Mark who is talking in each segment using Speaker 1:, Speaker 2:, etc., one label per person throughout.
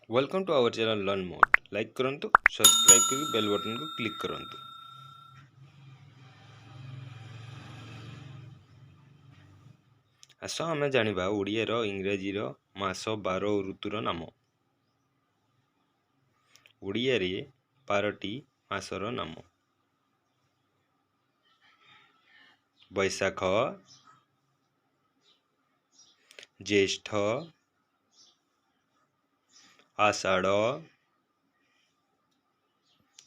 Speaker 1: Welcome to our channel Learn Mode. Like करंतु, subscribe करके bell button को click करंतु। आस आमे जानिबा ओडिया रो इंग्रजी रो मास 12 ऋतुर नाम। ओडिया रे 12टी मासर नाम। बैशाख, ज्येष्ठ, आषाढ़,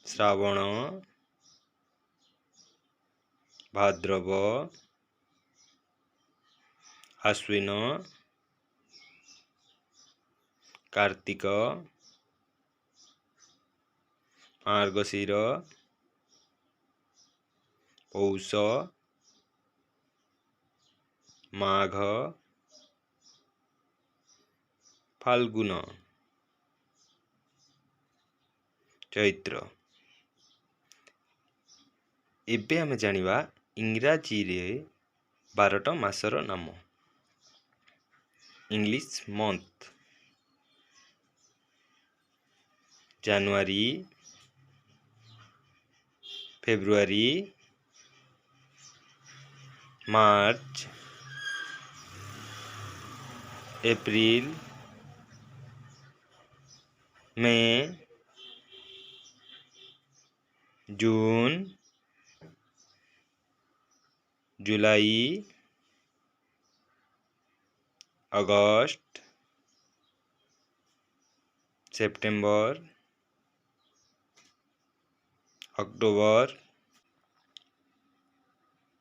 Speaker 1: श्रावण, भाद्रव, आश्विन, कार्तिक, मार्गशीर, पौष, माघ, फाल्गुन, चैत्र। एबे आमे जानिबा इंग्राजी रे 12टा मासर नाम। इंग्लिश मंथ: जनवरी, फेब्रुआरी, मार्च, अप्रैल, मई, जून, जुलाई, अगस्त, सितंबर, अक्टोबर,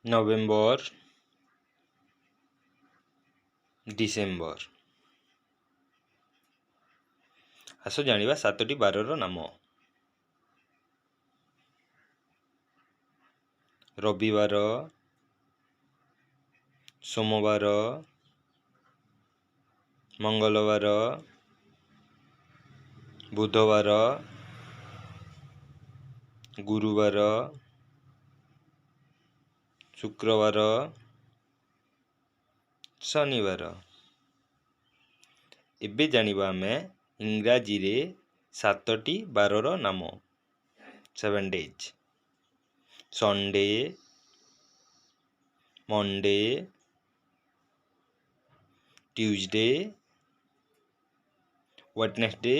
Speaker 1: नवेम्बर, डिसेम्बर। आस जानिबा 7टी बारर नाम। रविवार, सोमवार, मंगलवार, बुधवार, गुरुवार, शुक्रवार, शनिवार। एबे जानिबा आमे इंग्राजी रे 7टी बारर नाम। 7 days: Sunday, Monday, Tuesday, Wednesday,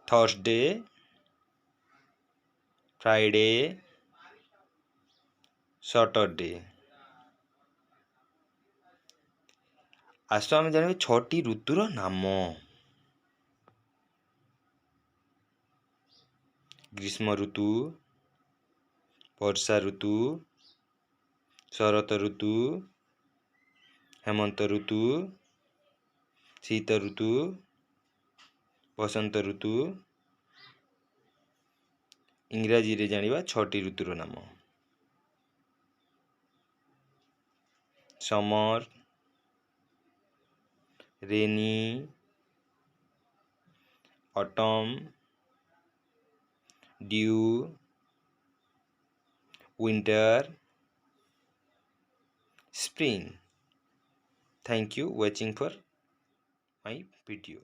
Speaker 1: Thursday, Friday, Saturday. आस आमे जानिबा 6टी ऋतुर नाम। ग्रीष्म ऋतु, वर्षा ऋतु, शरत ऋतु, हेमंत ऋतु, शीत ऋतु, बसंत ऋतु। इंग्राजी रे जानिबा 6टी ऋतुर नाम। Summer, rainy, autumn, dew, winter, spring. Thank you watching for my video.